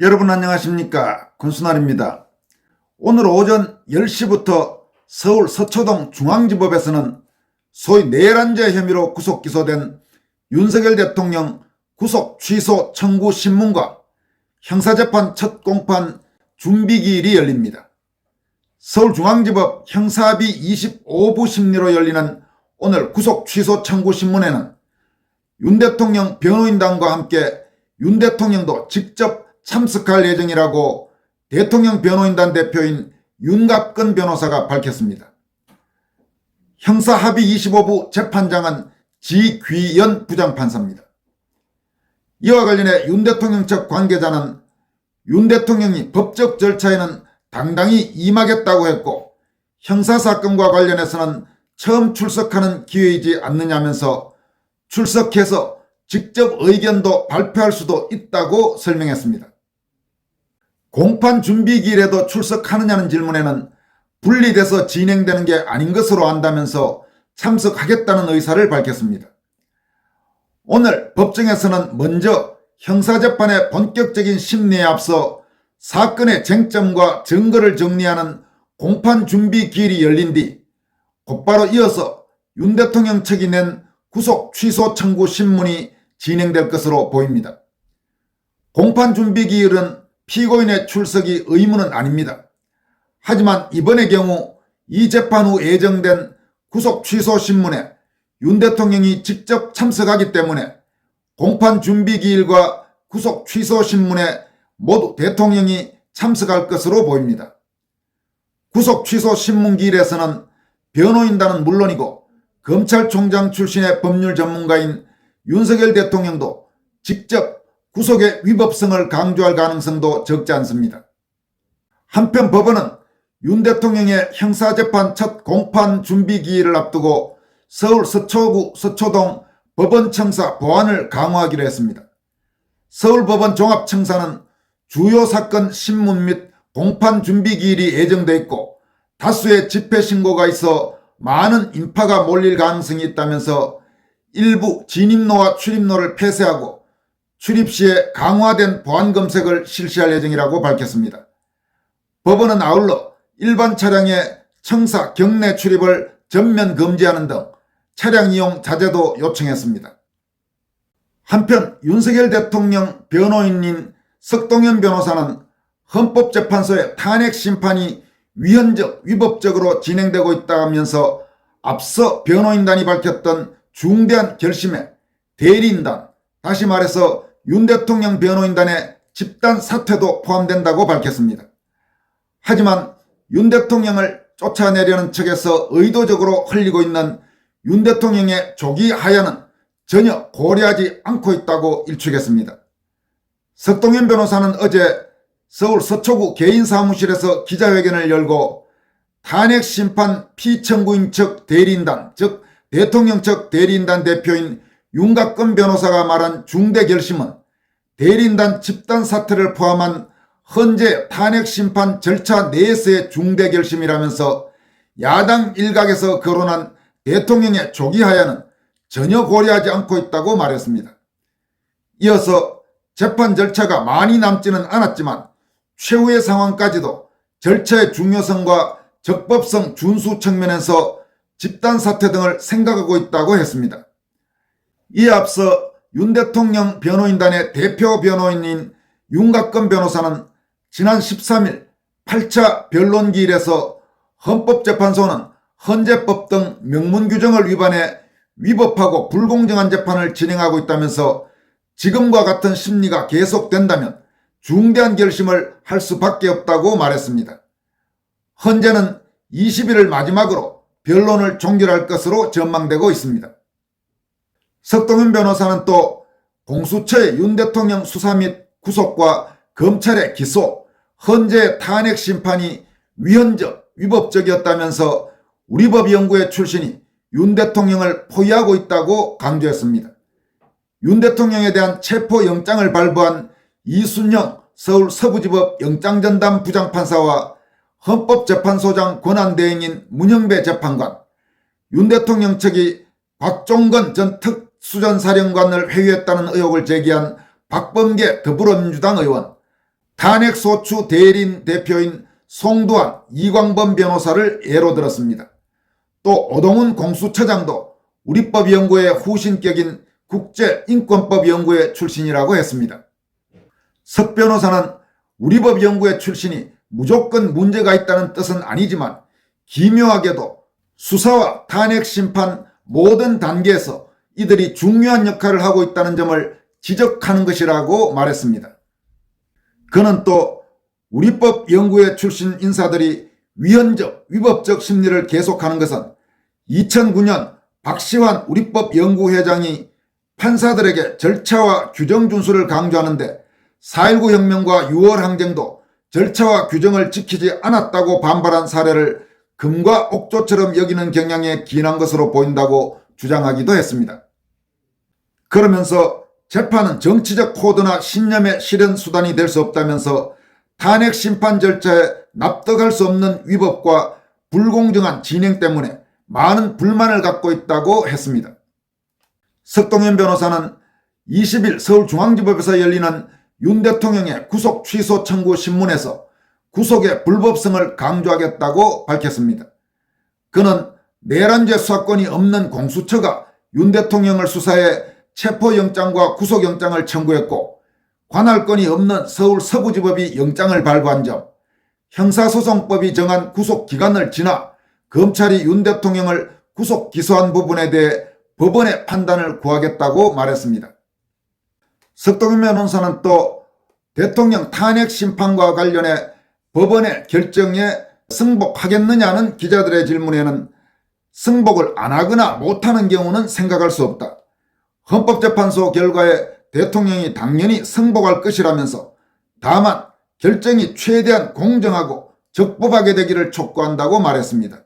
여러분 안녕하십니까? 권순환입니다. 오늘 오전 10시부터 서울 서초동 중앙지법에서는 소위 내란죄 혐의로 구속 기소된 윤석열 대통령 구속 취소 청구 신문과 형사재판 첫 공판 준비기일이 열립니다. 서울중앙지법 형사비 25부 심리로 열리는 오늘 구속 취소 청구 신문에는 윤 대통령 변호인단과 함께 윤 대통령도 직접 참석할 예정이라고 대통령 변호인단 대표인 윤갑근 변호사가 밝혔습니다. 형사합의 25부 재판장은 지귀연 부장판사입니다. 이와 관련해 윤 대통령 측 관계자는 윤 대통령이 법적 절차에는 당당히 임하겠다고 했고 형사사건과 관련해서는 처음 출석하는 기회이지 않느냐면서 출석해서 직접 의견도 발표할 수도 있다고 설명했습니다. 공판 준비기일에도 출석하느냐는 질문에는 분리돼서 진행되는 게 아닌 것으로 안다면서 참석하겠다는 의사를 밝혔습니다. 오늘 법정에서는 먼저 형사재판의 본격적인 심리에 앞서 사건의 쟁점과 증거를 정리하는 공판 준비기일이 열린 뒤 곧바로 이어서 윤 대통령 측이 낸 구속 취소 청구 신문이 진행될 것으로 보입니다. 공판 준비기일은 피고인의 출석이 의무는 아닙니다. 하지만 이번의 경우 이 재판 후 예정된 구속 취소 신문에 윤 대통령이 직접 참석하기 때문에 공판 준비기일과 구속 취소 신문에 모두 대통령이 참석할 것으로 보입니다. 구속 취소 신문기일에서는 변호인단은 물론이고 검찰총장 출신의 법률 전문가인 윤석열 대통령도 직접 구속의 위법성을 강조할 가능성도 적지 않습니다. 한편 법원은 윤 대통령의 형사재판 첫 공판 준비기일을 앞두고 서울 서초구 서초동 법원청사 보안을 강화하기로 했습니다. 서울법원 종합청사는 주요 사건 신문 및 공판 준비기일이 예정돼 있고 다수의 집회신고가 있어 많은 인파가 몰릴 가능성이 있다면서 일부 진입로와 출입로를 폐쇄하고 출입 시에 강화된 보안검색을 실시할 예정이라고 밝혔습니다. 법원은 아울러 일반 차량의 청사 경내 출입을 전면 금지하는 등 차량 이용 자제도 요청했습니다. 한편 윤석열 대통령 변호인인 석동현 변호사는 헌법재판소의 탄핵 심판이 위헌적, 위법적으로 진행되고 있다면서 앞서 변호인단이 밝혔던 중대한 결심에 대리인단, 다시 말해서 윤 대통령 변호인단의 집단 사퇴도 포함된다고 밝혔습니다. 하지만 윤 대통령을 쫓아내려는 측에서 의도적으로 흘리고 있는 윤 대통령의 조기 하야는 전혀 고려하지 않고 있다고 일축했습니다. 석동현 변호사는 어제 서울 서초구 개인사무실에서 기자회견을 열고 탄핵 심판 피청구인 측 대리인단, 즉 대통령 측 대리인단 대표인 윤갑근 변호사가 말한 중대 결심은 대리인단 집단 사퇴를 포함한 헌재 탄핵 심판 절차 내에서의 중대 결심이라면서 야당 일각에서 거론한 대통령의 조기 하야는 전혀 고려하지 않고 있다고 말했습니다. 이어서 재판 절차가 많이 남지는 않았지만 최후의 상황까지도 절차의 중요성과 적법성 준수 측면에서 집단 사퇴 등을 생각하고 있다고 했습니다. 이에 앞서 윤 대통령 변호인단의 대표 변호인인 윤갑근 변호사는 지난 13일 8차 변론기일에서 헌법재판소는 헌재법 등 명문 규정을 위반해 위법하고 불공정한 재판을 진행하고 있다면서 지금과 같은 심리가 계속된다면 중대한 결심을 할 수밖에 없다고 말했습니다. 헌재는 20일을 마지막으로 변론을 종결할 것으로 전망되고 있습니다. 석동현 변호사는 또 공수처의 윤 대통령 수사 및 구속과 검찰의 기소, 헌재 탄핵 심판이 위헌적, 위법적이었다면서 우리법연구회 출신이 윤 대통령을 포위하고 있다고 강조했습니다. 윤 대통령에 대한 체포영장을 발부한 이순영 서울 서부지법 영장전담 부장판사와 헌법재판소장 권한대행인 문형배 재판관, 윤 대통령 측이 곽종건 전 특수전사령관을 회유했다는 의혹을 제기한 박범계 더불어민주당 의원, 탄핵소추 대리인 대표인 송두환, 이광범 변호사를 예로 들었습니다. 또 오동훈 공수처장도 우리법연구회 후신격인 국제인권법연구회 출신이라고 했습니다. 석 변호사는 우리법연구회 출신이 무조건 문제가 있다는 뜻은 아니지만 기묘하게도 수사와 탄핵심판 모든 단계에서 이들이 중요한 역할을 하고 있다는 점을 지적하는 것이라고 말했습니다. 그는 또 우리법연구회 출신 인사들이 위헌적, 위법적 심리를 계속하는 것은 2009년 박시환 우리법연구회장이 판사들에게 절차와 규정 준수를 강조하는데 4.19 혁명과 6월 항쟁도 절차와 규정을 지키지 않았다고 반발한 사례를 금과 옥조처럼 여기는 경향에 기인한 것으로 보인다고 주장하기도 했습니다. 그러면서 재판은 정치적 코드나 신념의 실현 수단이 될 수 없다면서 탄핵 심판 절차에 납득할 수 없는 위법과 불공정한 진행 때문에 많은 불만을 갖고 있다고 했습니다. 석동현 변호사는 20일 서울중앙지법에서 열리는 윤 대통령의 구속 취소 청구 신문에서 구속의 불법성을 강조하겠다고 밝혔습니다. 그는 내란죄 수사권이 없는 공수처가 윤 대통령을 수사해 체포영장과 구속영장을 청구했고 관할권이 없는 서울 서부지법이 영장을 발부한 점, 형사소송법이 정한 구속기간을 지나 검찰이 윤 대통령을 구속 기소한 부분에 대해 법원의 판단을 구하겠다고 말했습니다. 석동현 변호사는 또 대통령 탄핵 심판과 관련해 법원의 결정에 승복하겠느냐는 기자들의 질문에는 승복을 안 하거나 못하는 경우는 생각할 수 없다. 헌법재판소 결과에 대통령이 당연히 승복할 것이라면서 다만 결정이 최대한 공정하고 적법하게 되기를 촉구한다고 말했습니다.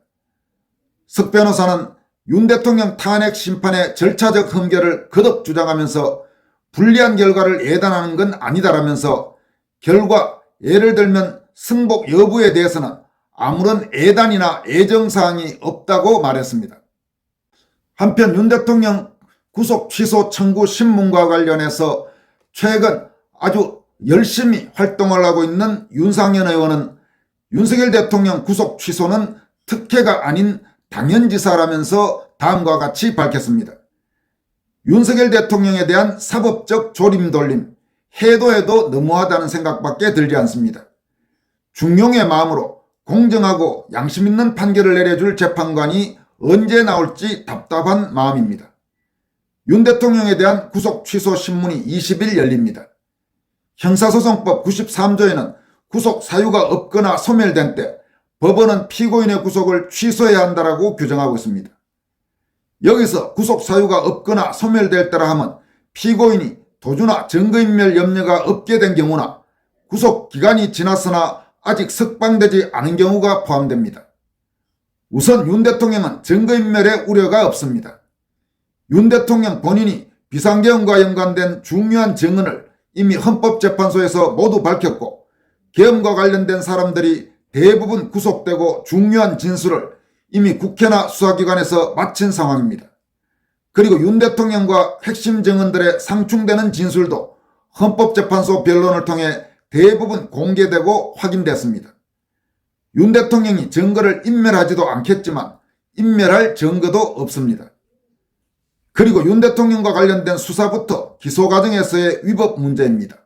석 변호사는 윤 대통령 탄핵 심판의 절차적 흠결을 거듭 주장하면서 불리한 결과를 예단하는 건 아니다라면서 결과 예를 들면 승복 여부에 대해서는 아무런 예단이나 예정사항이 없다고 말했습니다. 한편 윤 대통령 구속 취소 청구 신문과 관련해서 최근 아주 열심히 활동을 하고 있는 윤상현 의원은 윤석열 대통령 구속 취소는 특혜가 아닌 당연지사라면서 다음과 같이 밝혔습니다. 윤석열 대통령에 대한 사법적 조림돌림, 해도 해도 너무하다는 생각밖에 들지 않습니다. 중용의 마음으로 공정하고 양심 있는 판결을 내려줄 재판관이 언제 나올지 답답한 마음입니다. 윤 대통령에 대한 구속 취소 신문이 20일 열립니다. 형사소송법 93조에는 구속 사유가 없거나 소멸된 때 법원은 피고인의 구속을 취소해야 한다고 규정하고 있습니다. 여기서 구속 사유가 없거나 소멸될 때라 하면 피고인이 도주나 증거인멸 염려가 없게 된 경우나 구속 기간이 지났으나 아직 석방되지 않은 경우가 포함됩니다. 우선 윤 대통령은 증거인멸의 우려가 없습니다. 윤 대통령 본인이 비상계엄과 연관된 중요한 증언을 이미 헌법재판소에서 모두 밝혔고 계엄과 관련된 사람들이 대부분 구속되고 중요한 진술을 이미 국회나 수사기관에서 마친 상황입니다. 그리고 윤 대통령과 핵심 증언들의 상충되는 진술도 헌법재판소 변론을 통해 대부분 공개되고 확인됐습니다. 윤 대통령이 증거를 인멸하지도 않겠지만 인멸할 증거도 없습니다. 그리고 윤 대통령과 관련된 수사부터 기소 과정에서의 위법 문제입니다.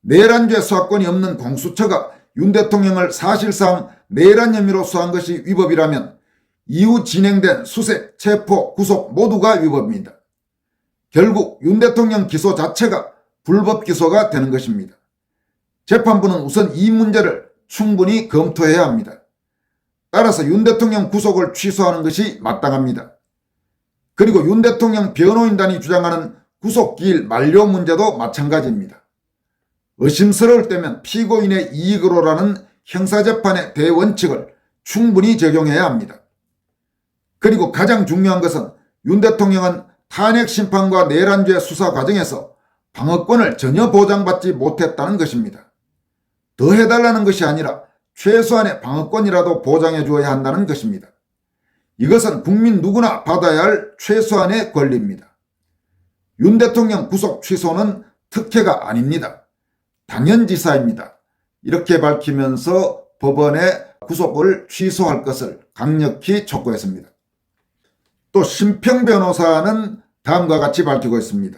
내란죄 수사권이 없는 공수처가 윤 대통령을 사실상 내란 혐의로 수사한 것이 위법이라면 이후 진행된 수색, 체포, 구속 모두가 위법입니다. 결국 윤 대통령 기소 자체가 불법 기소가 되는 것입니다. 재판부는 우선 이 문제를 충분히 검토해야 합니다. 따라서 윤 대통령 구속을 취소하는 것이 마땅합니다. 그리고 윤 대통령 변호인단이 주장하는 구속기일 만료 문제도 마찬가지입니다. 의심스러울 때면 피고인의 이익으로라는 형사재판의 대원칙을 충분히 적용해야 합니다. 그리고 가장 중요한 것은 윤 대통령은 탄핵심판과 내란죄 수사 과정에서 방어권을 전혀 보장받지 못했다는 것입니다. 더 해달라는 것이 아니라 최소한의 방어권이라도 보장해 주어야 한다는 것입니다. 이것은 국민 누구나 받아야 할 최소한의 권리입니다. 윤 대통령 구속 취소는 특혜가 아닙니다. 당연지사입니다. 이렇게 밝히면서 법원의 구속을 취소할 것을 강력히 촉구했습니다. 또 심평 변호사는 다음과 같이 밝히고 있습니다.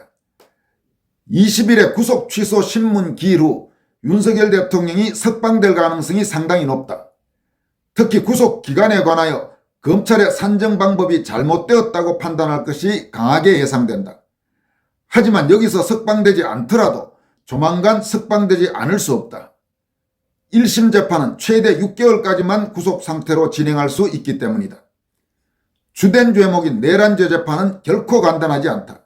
20일에 구속 취소 신문 기일 후 윤석열 대통령이 석방될 가능성이 상당히 높다. 특히 구속 기간에 관하여 검찰의 산정 방법이 잘못되었다고 판단할 것이 강하게 예상된다. 하지만 여기서 석방되지 않더라도 조만간 석방되지 않을 수 없다. 1심 재판은 최대 6개월까지만 구속 상태로 진행할 수 있기 때문이다. 주된 죄목인 내란죄 재판은 결코 간단하지 않다.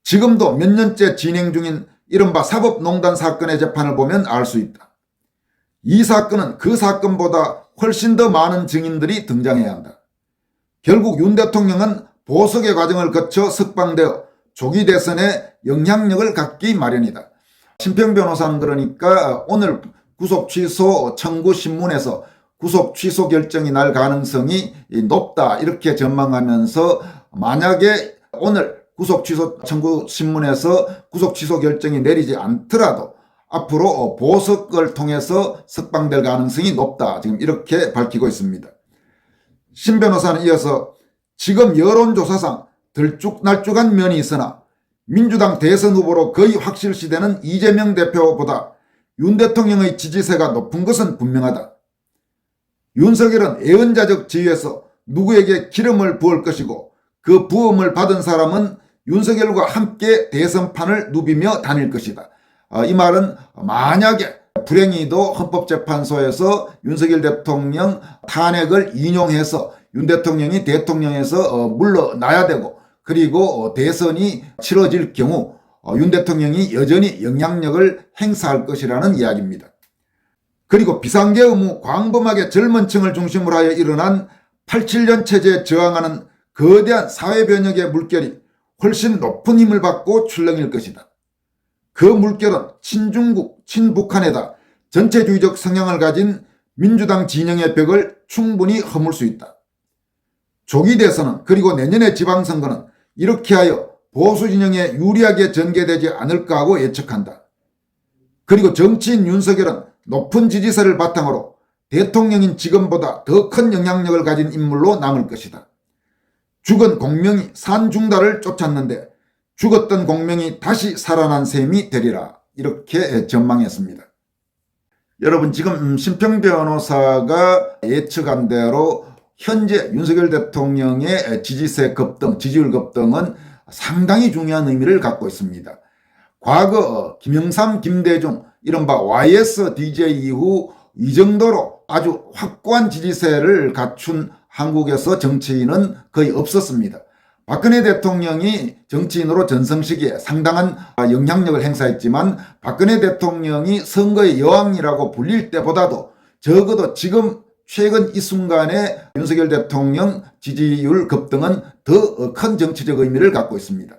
지금도 몇 년째 진행 중인 이른바 사법농단 사건의 재판을 보면 알 수 있다. 이 사건은 그 사건보다 훨씬 더 많은 증인들이 등장해야 한다. 결국 윤 대통령은 보석의 과정을 거쳐 석방되어 조기 대선에 영향력을 갖기 마련이다. 심평 변호사는 그러니까 오늘 구속 취소 청구 신문에서 구속 취소 결정이 날 가능성이 높다 이렇게 전망하면서 만약에 오늘 구속 취소 청구 신문에서 구속 취소 결정이 내리지 않더라도 앞으로 보석을 통해서 석방될 가능성이 높다. 지금 이렇게 밝히고 있습니다. 신 변호사는 이어서 지금 여론조사상 들쭉날쭉한 면이 있으나 민주당 대선 후보로 거의 확실시되는 이재명 대표보다 윤 대통령의 지지세가 높은 것은 분명하다. 윤석열은 애언자적 지위에서 누구에게 기름을 부을 것이고 그 부음을 받은 사람은 윤석열과 함께 대선판을 누비며 다닐 것이다. 이 말은 만약에 불행히도 헌법재판소에서 윤석열 대통령 탄핵을 인용해서 윤 대통령이 대통령에서 물러나야 되고 그리고 대선이 치러질 경우 윤 대통령이 여전히 영향력을 행사할 것이라는 이야기입니다. 그리고 비상계 의무 광범하게 젊은 층을 중심으로 하여 일어난 87년 체제에 저항하는 거대한 사회 변혁의 물결이 훨씬 높은 힘을 받고 출렁일 것이다. 그 물결은 친중국, 친북한에다 전체주의적 성향을 가진 민주당 진영의 벽을 충분히 허물 수 있다. 조기 대선은 그리고 내년의 지방선거는 이렇게 하여 보수 진영에 유리하게 전개되지 않을까 하고 예측한다. 그리고 정치인 윤석열은 높은 지지세를 바탕으로 대통령인 지금보다 더 큰 영향력을 가진 인물로 남을 것이다. 죽은 공명이 산중달을 쫓았는데 죽었던 공명이 다시 살아난 셈이 되리라. 이렇게 전망했습니다. 여러분 지금 심평 변호사가 예측한 대로 현재 윤석열 대통령의 지지세 급등, 지지율 급등은 상당히 중요한 의미를 갖고 있습니다. 과거 김영삼, 김대중 이른바 YS DJ 이후 이 정도로 아주 확고한 지지세를 갖춘 한국에서 정치인은 거의 없었습니다. 박근혜 대통령이 정치인으로 전성 시기에 상당한 영향력을 행사했지만 박근혜 대통령이 선거의 여왕이라고 불릴 때보다도 적어도 지금 최근 이 순간에 윤석열 대통령 지지율 급등은 더 큰 정치적 의미를 갖고 있습니다.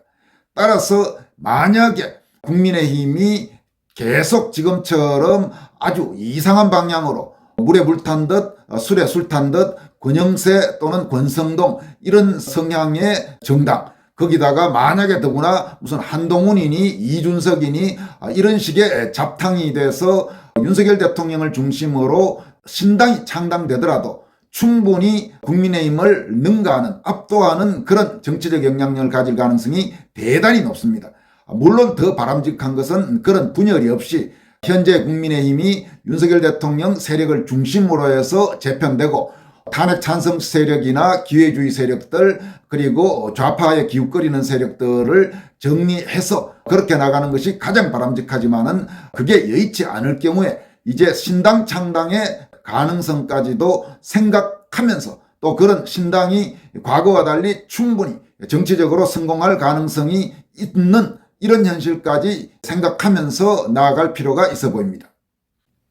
따라서 만약에 국민의힘이 계속 지금처럼 아주 이상한 방향으로 물에 물 탄 듯 술에 술 탄 듯 권영세 또는 권성동 이런 성향의 정당 거기다가 만약에 더구나 무슨 한동훈이니 이준석이니 이런 식의 잡탕이 돼서 윤석열 대통령을 중심으로 신당이 창당되더라도 충분히 국민의힘을 능가하는 압도하는 그런 정치적 영향력을 가질 가능성이 대단히 높습니다. 물론 더 바람직한 것은 그런 분열이 없이 현재 국민의힘이 윤석열 대통령 세력을 중심으로 해서 재편되고 탄핵 찬성 세력이나 기회주의 세력들 그리고 좌파에 기웃거리는 세력들을 정리해서 그렇게 나가는 것이 가장 바람직하지만은 그게 여의치 않을 경우에 이제 신당 창당의 가능성까지도 생각하면서 또 그런 신당이 과거와 달리 충분히 정치적으로 성공할 가능성이 있는 이런 현실까지 생각하면서 나아갈 필요가 있어 보입니다.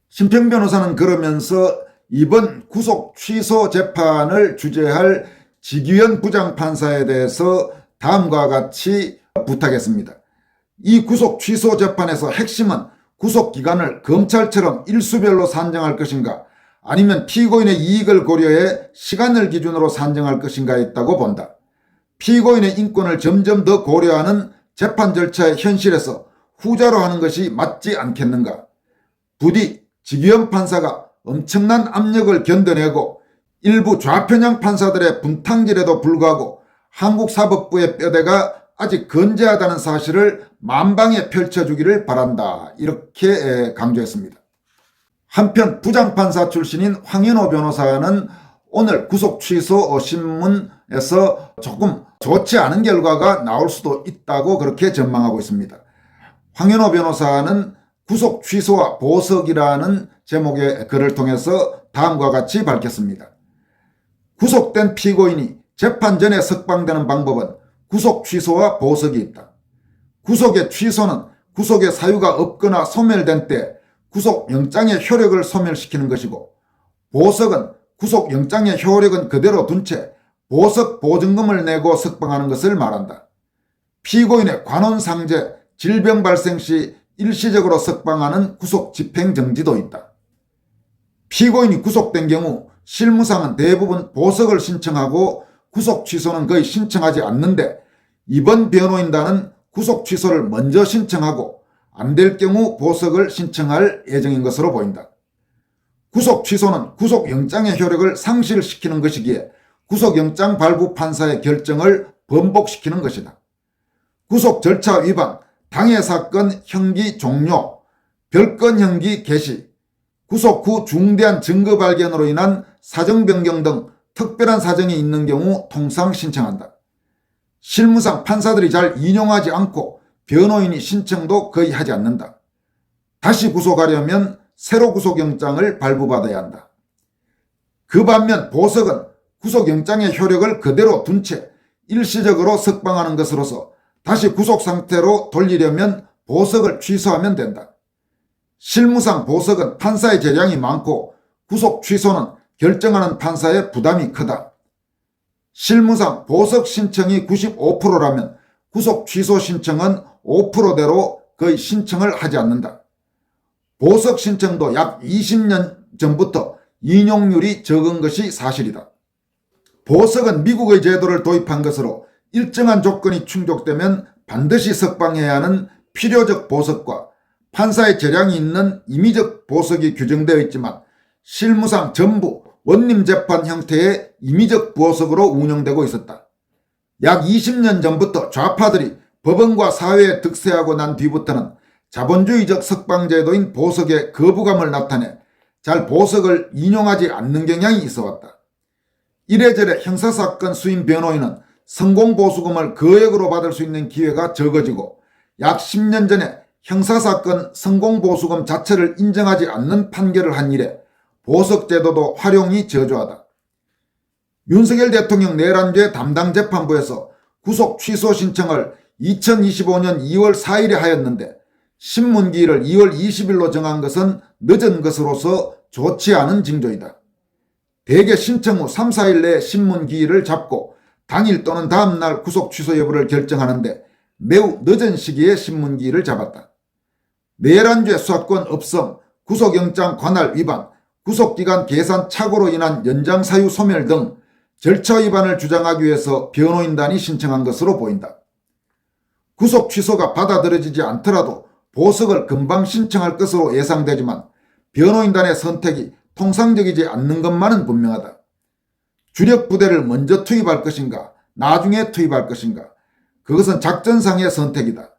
심평 변호사는 그러면서 이번 구속 취소 재판을 주재할 지기현 부장판사에 대해서 다음과 같이 부탁했습니다. 이 구속 취소 재판에서 핵심은 구속 기간을 검찰처럼 일수별로 산정할 것인가 아니면 피고인의 이익을 고려해 시간을 기준으로 산정할 것인가에 있다고 본다. 피고인의 인권을 점점 더 고려하는 재판 절차의 현실에서 후자로 하는 것이 맞지 않겠는가. 부디 지기현 판사가 엄청난 압력을 견뎌내고 일부 좌편향 판사들의 분탕질에도 불구하고 한국사법부의 뼈대가 아직 건재하다는 사실을 만방에 펼쳐주기를 바란다. 이렇게 강조했습니다. 한편 부장판사 출신인 황현호 변호사는 오늘 구속 취소 신문에서 조금 좋지 않은 결과가 나올 수도 있다고 그렇게 전망하고 있습니다. 황현호 변호사는 구속 취소와 보석이라는 제목의 글을 통해서 다음과 같이 밝혔습니다. 구속된 피고인이 재판 전에 석방되는 방법은 구속 취소와 보석이 있다. 구속의 취소는 구속의 사유가 없거나 소멸된 때 구속영장의 효력을 소멸시키는 것이고, 보석은 구속영장의 효력은 그대로 둔 채 보석 보증금을 내고 석방하는 것을 말한다. 피고인의 관혼상제, 질병 발생 시 일시적으로 석방하는 구속 집행정지도 있다. 피고인이 구속된 경우 실무상은 대부분 보석을 신청하고 구속 취소는 거의 신청하지 않는데, 이번 변호인단은 구속 취소를 먼저 신청하고 안 될 경우 보석을 신청할 예정인 것으로 보인다. 구속 취소는 구속영장의 효력을 상실시키는 것이기에 구속영장 발부 판사의 결정을 번복시키는 것이다. 구속 절차 위반, 당해 사건 형기 종료, 별건 형기 개시, 구속 후 중대한 증거 발견으로 인한 사정 변경 등 특별한 사정이 있는 경우 통상 신청한다. 실무상 판사들이 잘 인용하지 않고 변호인이 신청도 거의 하지 않는다. 다시 구속하려면 새로 구속영장을 발부받아야 한다. 그 반면 보석은 구속영장의 효력을 그대로 둔 채 일시적으로 석방하는 것으로서 다시 구속 상태로 돌리려면 보석을 취소하면 된다. 실무상 보석은 판사의 재량이 많고 구속 취소는 결정하는 판사의 부담이 크다. 실무상 보석 신청이 95%라면 구속 취소 신청은 5%대로 거의 신청을 하지 않는다. 보석 신청도 약 20년 전부터 인용률이 적은 것이 사실이다. 보석은 미국의 제도를 도입한 것으로 일정한 조건이 충족되면 반드시 석방해야 하는 필요적 보석과 판사의 재량이 있는 임의적 보석이 규정되어 있지만, 실무상 전부 원림재판 형태의 임의적 보석으로 운영되고 있었다. 약 20년 전부터 좌파들이 법원과 사회에 득세하고 난 뒤부터는 자본주의적 석방제도인 보석의 거부감을 나타내 잘 보석을 인용하지 않는 경향이 있어왔다. 이래저래 형사사건 수임 변호인은 성공보수금을 거액으로 받을 수 있는 기회가 적어지고, 약 10년 전에 형사사건 성공보수금 자체를 인정하지 않는 판결을 한 이래 보석제도도 활용이 저조하다. 윤석열 대통령 내란죄 담당 재판부에서 구속 취소 신청을 2025년 2월 4일에 하였는데 신문기일을 2월 20일로 정한 것은 늦은 것으로서 좋지 않은 징조이다. 대개 신청 후 3, 4일 내에 신문기일을 잡고 당일 또는 다음날 구속 취소 여부를 결정하는데 매우 늦은 시기에 신문기일을 잡았다. 내란죄 수사권 없음, 구속영장 관할 위반, 구속기간 계산 착오로 인한 연장사유 소멸 등 절차 위반을 주장하기 위해서 변호인단이 신청한 것으로 보인다. 구속 취소가 받아들여지지 않더라도 보석을 금방 신청할 것으로 예상되지만 변호인단의 선택이 통상적이지 않는 것만은 분명하다. 주력 부대를 먼저 투입할 것인가, 나중에 투입할 것인가, 그것은 작전상의 선택이다.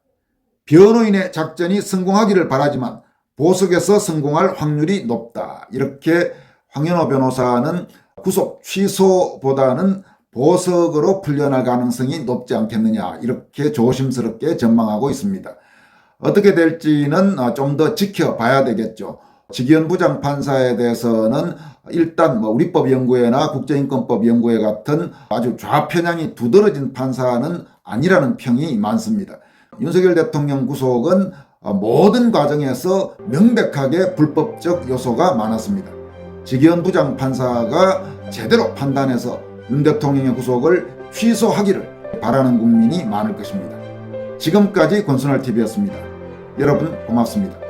변호인의 작전이 성공하기를 바라지만 보석에서 성공할 확률이 높다. 이렇게 황현호 변호사는 구속 취소보다는 보석으로 풀려날 가능성이 높지 않겠느냐, 이렇게 조심스럽게 전망하고 있습니다. 어떻게 될지는 좀 더 지켜봐야 되겠죠. 지기현 부장판사에 대해서는 일단 우리법연구회나 국제인권법연구회 같은 아주 좌편향이 두드러진 판사는 아니라는 평이 많습니다. 윤석열 대통령 구속은 모든 과정에서 명백하게 불법적 요소가 많았습니다. 지기현 부장판사가 제대로 판단해서 윤 대통령의 구속을 취소하기를 바라는 국민이 많을 것입니다. 지금까지 권순할TV였습니다. 여러분 고맙습니다.